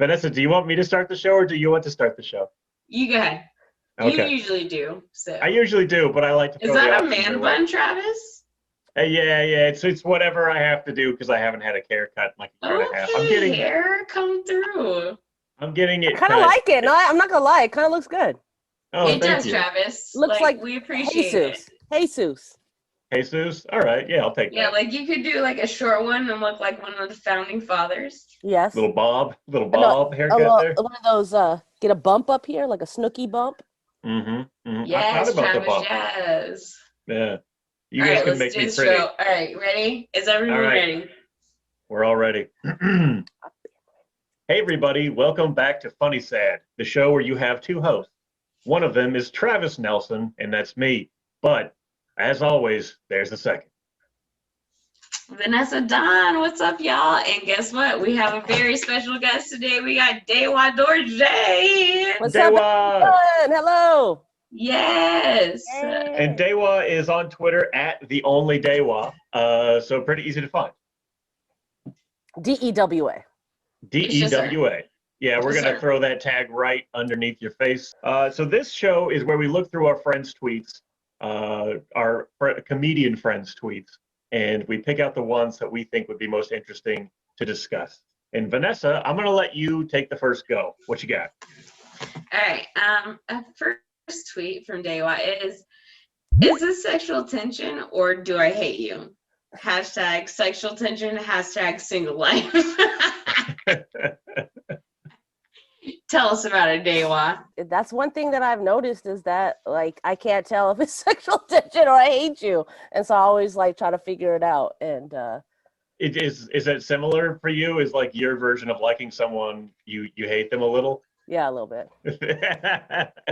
Vanessa, do you want me to start the show or do you want to start the show? You go ahead. Okay. You usually do. So I usually do, but I like to. Is that a man bun, Travis? Yeah. It's whatever I have to do because I haven't had a haircut in like a year and a half. I'm getting hair come through. I'm getting it. I kind of like it. No, I'm not gonna lie. It kind of looks good. Oh, it thank does, you. Travis. Looks like we appreciate it. Jesus. All right. Yeah, I'll take that. Yeah, like you could do like a short one and look like one of the founding fathers. Yes. Little Bob haircut there. One of those. Get a bump up here, like a Snooki bump. Yes, Travis. Yes. Yeah. You guys can make me pretty. All right, ready? Is everyone ready? We're all ready. Hey everybody, welcome back to Funnysad, the show where you have two hosts. One of them is Travis Nelson, and that's me. But as always, there's the second. Vanessa Don, what's up, y'all? And guess what? We have a very special guest today. We got Dewa Dorje. What's up, everyone? Hello. Yes. Hey. And Dewa is on Twitter at the only Dewa, so pretty easy to find. DEWA. DEWA. Yeah, we're going to throw that tag right underneath your face. So this show is where we look through our friends' tweets, our comedian friends' tweets, and we pick out the ones that we think would be most interesting to discuss. And Vanessa, I'm going to let you take the first go. What you got? All right. First tweet from Dewa is this sexual tension or do I hate you? Hashtag sexual tension, hashtag single life. Tell us about it, Dewa. That's one thing that I've noticed is that like I can't tell if it's sexual tension or I hate you, and so I always like try to figure it out. And is it similar for you? Is like your version of liking someone you hate them a little? Yeah, a little bit.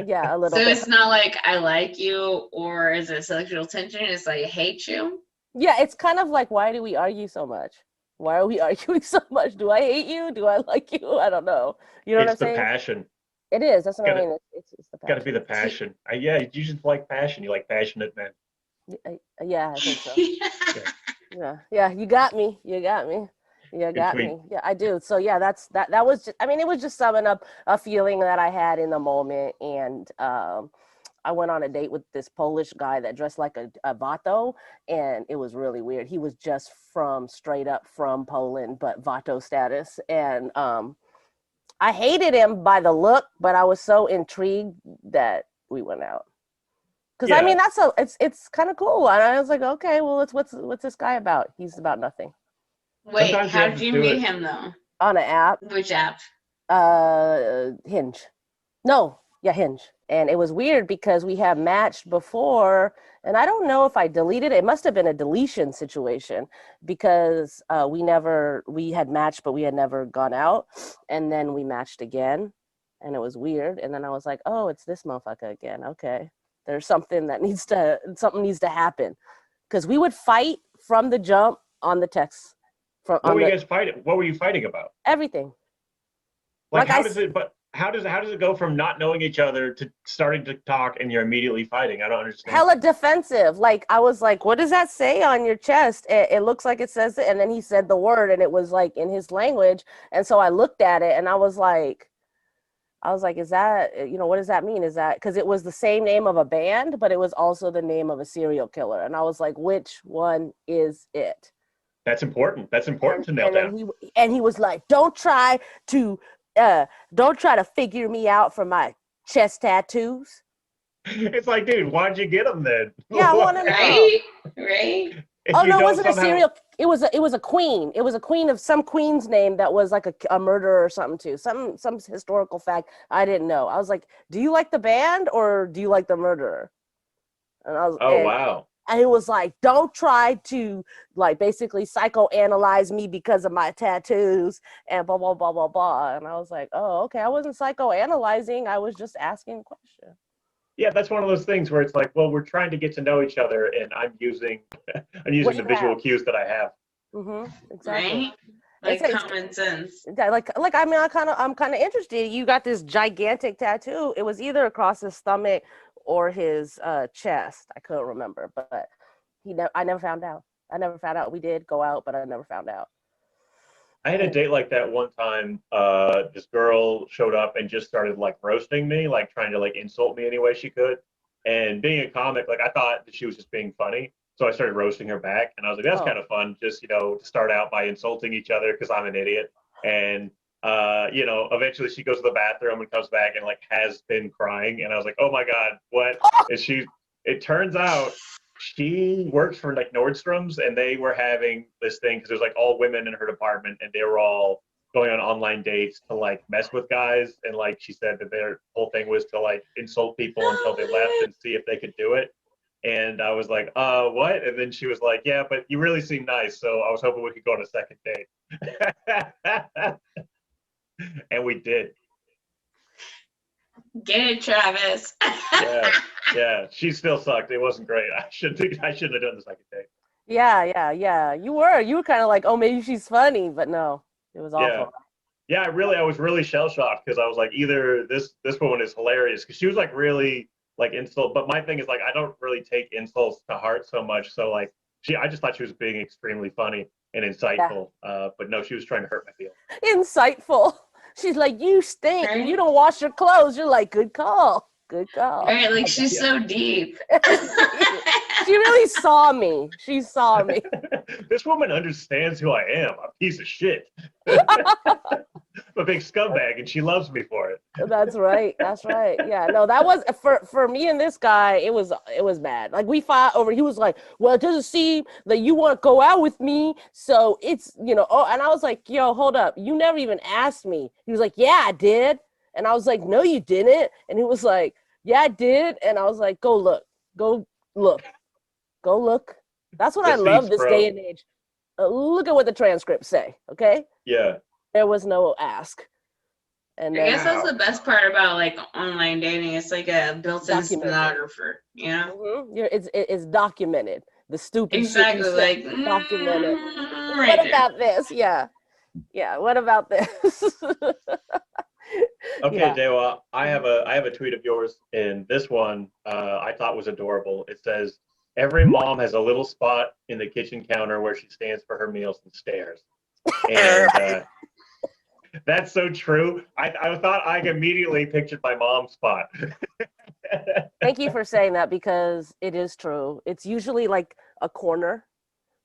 Yeah, a little bit. So it's not like I like you or is it sexual tension? It's like I hate you. Yeah, it's kind of like, why do we argue so much? Why are we arguing so much? Do I hate you? Do I like you? I don't know. You know what I'm saying? It's the passion. It is. That's what I mean. It's the passion. Got to be the passion. Yeah, you just like passion. You like passionate men. Yeah, I think so. Yeah. You got me. Yeah, I do. So yeah, that was just, I mean, it was just summing up a feeling that I had in the moment. And I went on a date with this Polish guy that dressed like a Vato, and it was really weird. He was just straight up from Poland, but Vato status. And I hated him by the look, but I was so intrigued that we went out. Because I mean, it's kind of cool. And I was like, okay, well, what's this guy about? He's about nothing. Wait, how did you meet him though? On an app. Which app? Hinge. No, yeah, Hinge. And it was weird because we had matched before, and I don't know if I deleted it. It must have been a deletion situation because we had matched, but we had never gone out. And then we matched again, and it was weird. And then I was like, oh, it's this motherfucker again. Okay, there's something needs to happen, because we would fight from the jump on the text. What were you guys fighting? What were you fighting about? Everything. Like how does it go from not knowing each other to starting to talk and you're immediately fighting? I don't understand. Hella defensive. Like I was like, what does that say on your chest? It looks like it says it. And then he said the word and it was like in his language. And so I looked at it and I was like, is that, what does that mean? Is that, because it was the same name of a band, but it was also the name of a serial killer. And I was like, which one is it? That's important. That's important to nail down. And he was like, don't try to figure me out from my chest tattoos. It's like, dude, why'd you get them then? Yeah, I want to know. Right. Oh no, it wasn't a serial. It was a queen. It was a queen of some queen's name that was like a murderer or something too. Some historical fact I didn't know. I was like, do you like the band or do you like the murderer? And I was, wow. And it was like, don't try to like basically psychoanalyze me because of my tattoos and blah, blah, blah, blah, blah. And I was like, oh, okay. I wasn't psychoanalyzing. I was just asking a question. Yeah, that's one of those things where it's like, well, we're trying to get to know each other and I'm using the visual cues that I have. Mm-hmm, exactly. Right? Like common sense. Like I mean, I'm kind of interested. You got this gigantic tattoo. It was either across his stomach or his chest. I couldn't remember, but I never found out. We did go out, but I never found out. I had a date like that one time. This girl showed up and just started like roasting me, like trying to like insult me any way she could. And being a comic, like I thought that she was just being funny. So I started roasting her back, and I was like, that's Oh. kind of fun, just to start out by insulting each other because I'm an idiot. And eventually she goes to the bathroom and comes back and like has been crying, and I was like, oh my god, what? And it turns out she works for like Nordstrom's, and they were having this thing because there's like all women in her department, and they were all going on online dates to like mess with guys, and like she said that their whole thing was to like insult people until they left and see if they could do it. And I was like, what? And then she was like, yeah, but you really seem nice, so I was hoping we could go on a second date. And we did. Get it, Travis. Yeah. She still sucked. It wasn't great. I shouldn't have done the second date. Yeah. You were kind of like, oh, maybe she's funny, but no, it was awful. Yeah, I was really shell shocked because I was like, either this woman is hilarious because she was like really like insult. But my thing is like, I don't really take insults to heart so much. So like, I just thought she was being extremely funny and insightful. But no, she was trying to hurt my feelings. Insightful. She's like, you stink. Right? You don't wash your clothes. You're like, good call. Right, like she's so deep. She really saw me. She saw me. This woman understands who I am. A piece of shit. I'm a big scumbag, and she loves me for it. That's right. Yeah, no, that was for me and this guy. It was bad. Like we fought over. He was like, "Well, it doesn't seem that you want to go out with me, so it's Oh, and I was like, "Yo, hold up. You never even asked me." He was like, "Yeah, I did," and I was like, "No, you didn't," and he was like, "Yeah, I did," and I was like, "Go look. That's what I love this day and age. Look at what the transcripts say. Okay. Yeah. There was no ask. And I guess that's the best part about like online dating. It's like a built-in stenographer, Mm-hmm. It's documented. The stupid exactly shit like documented. Right what about this? Yeah. What about this? Okay, Dewa, I have a tweet of yours, and this one I thought was adorable. It says, "Every mom has a little spot in the kitchen counter where she stands for her meals and stares." And that's so true. I thought I immediately pictured my mom's spot. Thank you for saying that because it is true. It's usually like a corner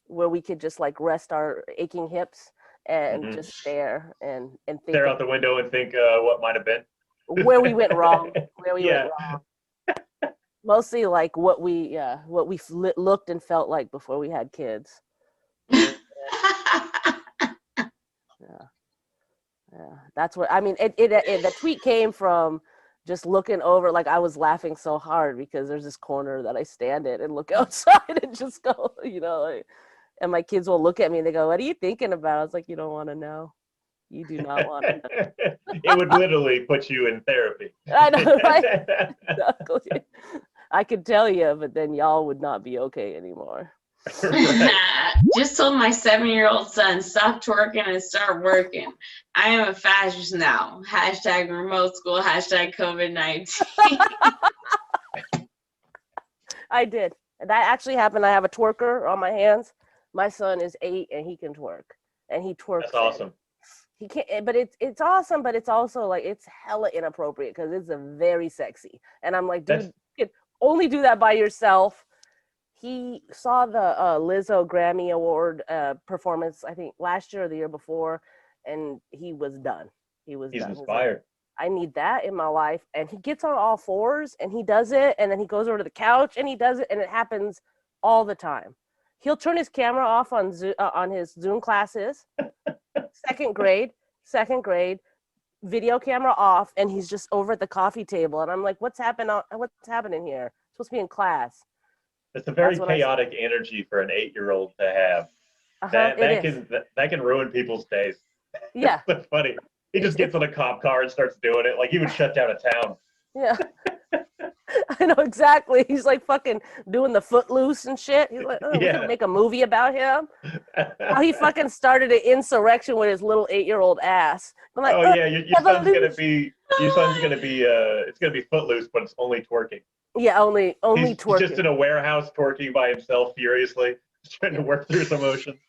where we could just like rest our aching hips and just stare and think. Stare out the window and think what might have been. Where we went wrong. Went wrong. Mostly like what we looked and felt like before we had kids. Yeah, that's what I mean. The tweet came from just looking over. Like I was laughing so hard because there's this corner that I stand in and look outside and just go, and my kids will look at me and they go, "What are you thinking about?" I was like, "You don't want to know. You do not want to know." It would literally put you in therapy. I know, right? Exactly. I could tell you, but then y'all would not be okay anymore. Just told my 7-year-old son, stop twerking and start working. I am a fascist now. # remote school. # COVID-19. I did. That actually happened. I have a twerker on my hands. My son is 8 and he can twerk. And he twerks. That's awesome. He can't, but it's awesome, but it's also like it's hella inappropriate because it's a very sexy. And I'm like, dude, you can only do that by yourself. He saw the Lizzo Grammy Award performance, I think last year or the year before, and he was done. He's done. Inspired. I need that in my life. And he gets on all fours and he does it, and then he goes over to the couch and he does it, and it happens all the time. He'll turn his camera off on his Zoom classes. Second grade, video camera off, and he's just over at the coffee table. And I'm like, what's happening here? I'm supposed to be in class. It's a very chaotic energy for an 8-year-old to have. That can ruin people's days. Yeah. That's funny. He just gets on a cop car and starts doing it. Like he would shut down a town. Yeah. I know exactly. He's like fucking doing the Footloose and shit. He's like, we can make a movie about him. How he fucking started an insurrection with his little 8-year-old ass. I'm like, your son's gonna be it's gonna be Footloose, but it's only twerking. Yeah, only twerking. He's just in a warehouse twerking by himself furiously, just trying to work through his emotions.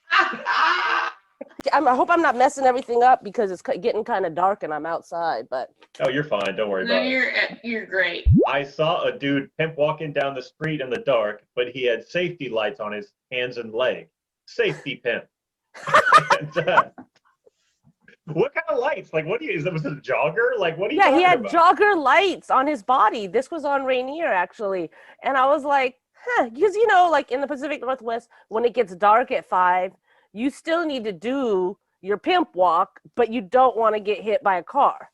I hope I'm not messing everything up because it's getting kind of dark and I'm outside, but. Oh, you're fine. Don't worry about it. You're great. I saw a dude pimp walking down the street in the dark, but he had safety lights on his hands and leg. Safety pimp. And, what kind of lights? Like, what do you? Was it a jogger? Like, what are you? Yeah, he had about? jogger lights on his body. This was on Rainier actually, and I was like, huh, because like in the Pacific Northwest, when it gets dark at 5, you still need to do your pimp walk, but you don't want to get hit by a car.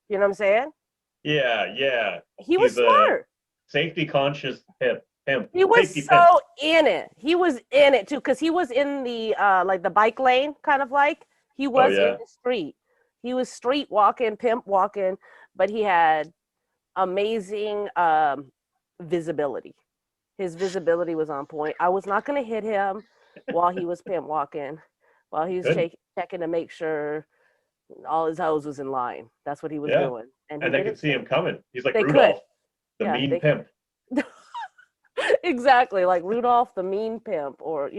You know what I'm saying? Yeah. He was smart. Safety conscious pimp. He was so in it. He was in it too, because he was in the like the bike lane, kind of like. He was in the street. He was street walking, pimp walking, but he had amazing visibility. His visibility was on point. I was not going to hit him while he was pimp walking, while he was checking to make sure all his hoes was in line. That's what he was doing. And they could see him coming. He's like they Rudolph, could. the mean pimp. Exactly, like Rudolph the mean pimp, or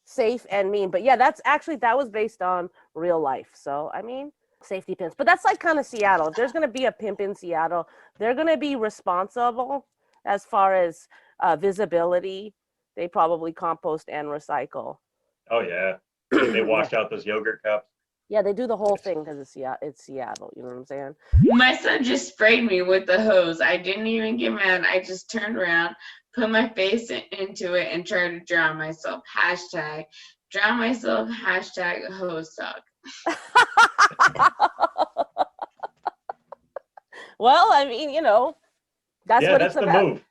safe and mean. But yeah, that was based on real life. So I mean, safety pimps. But that's like kind of Seattle. If there's gonna be a pimp in Seattle, they're gonna be responsible as far as visibility. They probably compost and recycle. Oh yeah, they washed out those yogurt cups. Yeah, they do the whole thing because it's Seattle. You know what I'm saying? My son just sprayed me with the hose. I didn't even get mad. I just turned around, put my face into it, and tried to drown myself. # drown myself. # hose suck. Well, I mean, that's what it's about. Move.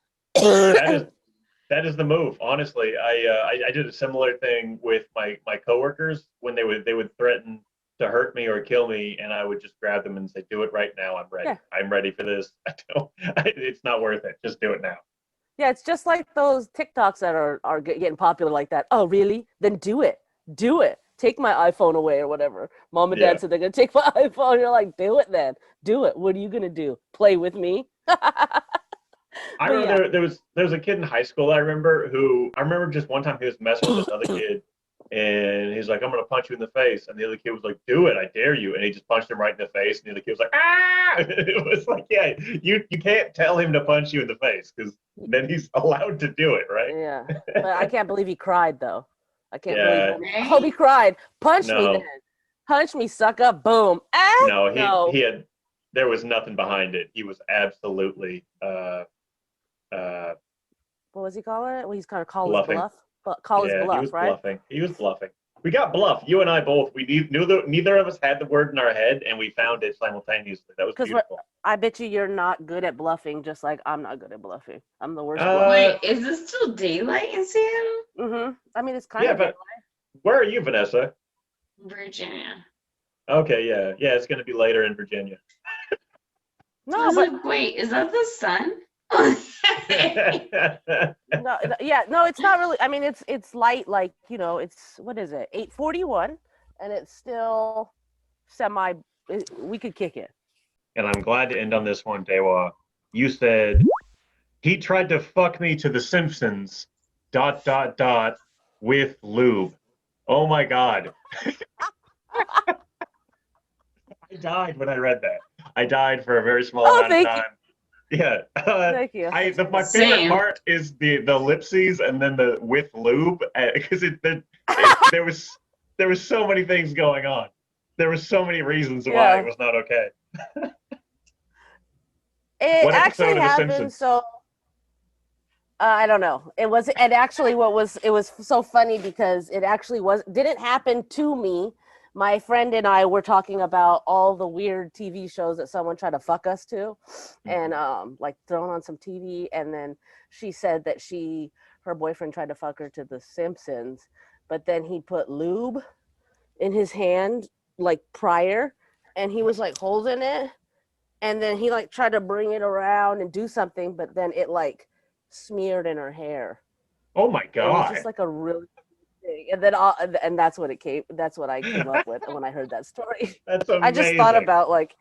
That is the move. Honestly, I did a similar thing with my coworkers when they would threaten to hurt me or kill me, and I would just grab them and say, "Do it right now. I'm ready. Yeah. I'm ready for this. It's not worth it. Just do it now." Yeah, it's just like those TikToks that are getting popular like that. Oh, really? Then do it. Do it. Take my iPhone away or whatever. Mom and Dad said they're gonna take my iPhone. You're like, do it then. Do it. What are you gonna do? Play with me? I remember there was a kid in high school I remember just one time he was messing with this other kid, and he's like, "I'm gonna punch you in the face," and the other kid was like, "Do it, I dare you," and he just punched him right in the face, and the other kid was like, "Ah!" It was like, yeah, you can't tell him to punch you in the face because then he's allowed to do it, right? Yeah, but I can't believe he cried though. I can't believe him. I hope he cried. Punch me then. Punch me, sucker. Boom. Ah! He had. There was nothing behind it. He was absolutely. What was he calling it? Well, he's kind of call bluffing. His bluff. Call his bluff, he was right? Bluffing. He was bluffing. We got bluff. You and I both. We knew neither of us had the word in our head, and we found it simultaneously. That was beautiful. I bet you're not good at bluffing, just like I'm not good at bluffing. I'm the worst. Wait, is this still daylight in Seattle? Mm-hmm. I mean, it's kind of daylight. Where are you, Vanessa? Virginia. Okay, yeah. It's going to be later in Virginia. No, wait, is that the sun? No, it's not really. I mean, it's light, like, it's, what is it, 8:41, and it's still we could kick it. And I'm glad to end on this one, Dewa. You said, he tried to fuck me to The Simpsons, ... with lube. Oh my God. I died when I read that. I died for a very small amount of time. Yeah. Thank you. My favorite part is the ellipses and then the with lube, because there was so many things going on. There were so many reasons why it was not okay. It actually happened. So I don't know. It was so funny because it actually didn't happen to me. My friend and I were talking about all the weird TV shows that someone tried to fuck us to, and like throwing on some TV. And then she said that her boyfriend tried to fuck her to The Simpsons, but then he put lube in his hand like prior, and he was like holding it, and then he like tried to bring it around and do something, but then it like smeared in her hair. Oh my God! It was just like a really. And then that's what I came up with when I heard that story. That's amazing. I just thought about like,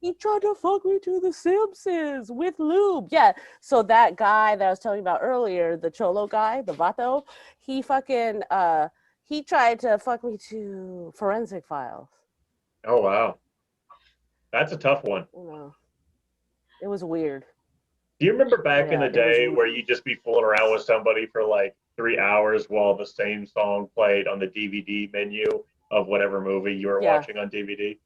he tried to fuck me to The Simpsons with lube. Yeah. So that guy that I was telling you about earlier, the Cholo guy, the Vato, he fucking he tried to fuck me to Forensic Files. Oh wow, that's a tough one. You know, it was weird. Do you remember back in Yeah, the day where you'd just be fooling around with somebody for like 3 hours while the same song played on the DVD menu of whatever movie you were watching on DVD?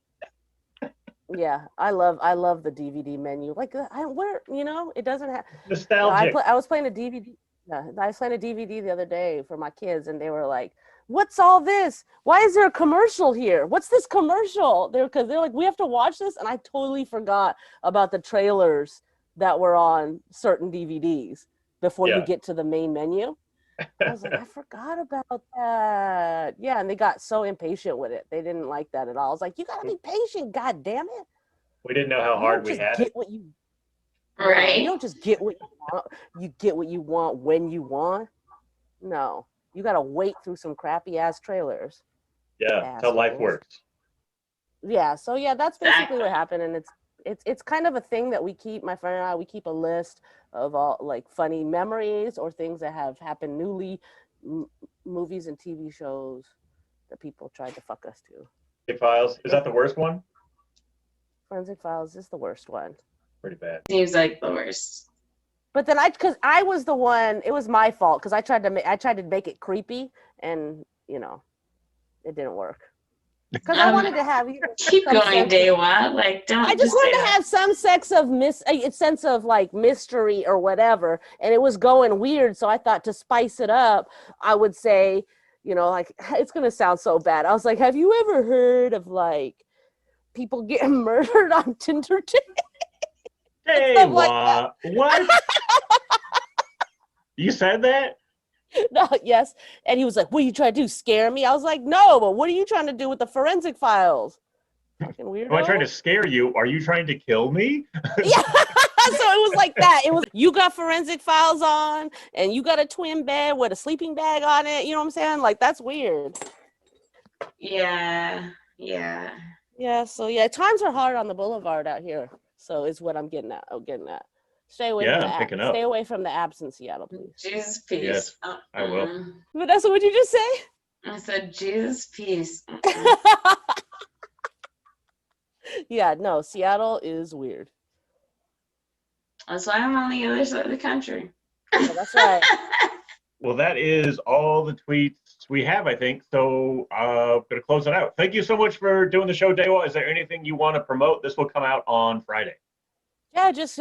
Yeah, I love the DVD menu. Like it doesn't have Nostalgic. I was playing a DVD. Yeah, I was playing a DVD the other day for my kids, and they were like, "What's all this? Why is there a commercial here? What's this commercial?" Because they're like, "We have to watch this," and I totally forgot about the trailers that were on certain DVDs before you get to the main menu. I was like, I forgot about that. Yeah, and they got so impatient with it. They didn't like that at all. I was like, you gotta be patient, god damn it. We didn't know how hard we had it. Right. You don't just get what you want. You get what you want when you want. No. You gotta wait through some crappy ass trailers. Yeah, that's how life works. Yeah, so yeah, that's basically what happened. And it's kind of a thing that we keep, my friend and I, we keep a list of all like funny memories or things that have happened newly, movies and TV shows that people tried to fuck us to. Forensic Files, is that the worst one? Forensic Files is the worst one. Pretty bad. Seems like the worst. But then because I was the one, it was my fault because I tried to make it creepy, and it didn't work. Because I wanted to have keep going, Dewa. Like, don't. I just wanted to have some sense of like mystery or whatever, and it was going weird. So I thought to spice it up, I would say, like it's gonna sound so bad. I was like, have you ever heard of like people getting murdered on Tinder? Hey, what? What? You said that? No, yes. And he was like, what are you trying to do? Scare me? I was like, no, but what are you trying to do with the Forensic Files? Fucking weirdo. Am I trying to scare you? Are you trying to kill me? Yeah. So it was like that. It was, you got Forensic Files on and you got a twin bed with a sleeping bag on it. You know what I'm saying? Like, that's weird. Yeah. Yeah. So yeah, times are hard on the boulevard out here. So is what I'm getting at. Stay away from stay away from the apps in Seattle, please. Jesus, peace. Yes, I will. Vanessa, what'd you just say? I said, Jesus, peace. Yeah, no, Seattle is weird. That's why I'm on the other side of the country. Yeah, that's right. Well, that is all the tweets we have, I think. So I'm going to close it out. Thank you so much for doing the show, Dewa. Is there anything you want to promote? This will come out on Friday. Yeah, just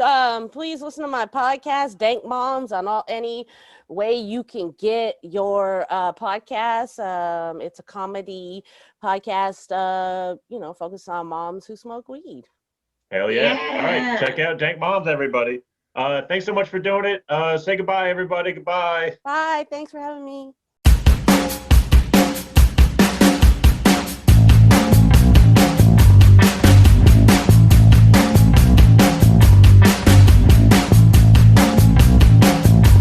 please listen to my podcast, Dank Moms, on any way you can get your podcast. It's a comedy podcast, focused on moms who smoke weed. Hell yeah. All right, check out Dank Moms, everybody. Thanks so much for doing it. Say goodbye, everybody. Goodbye. Bye. Thanks for having me.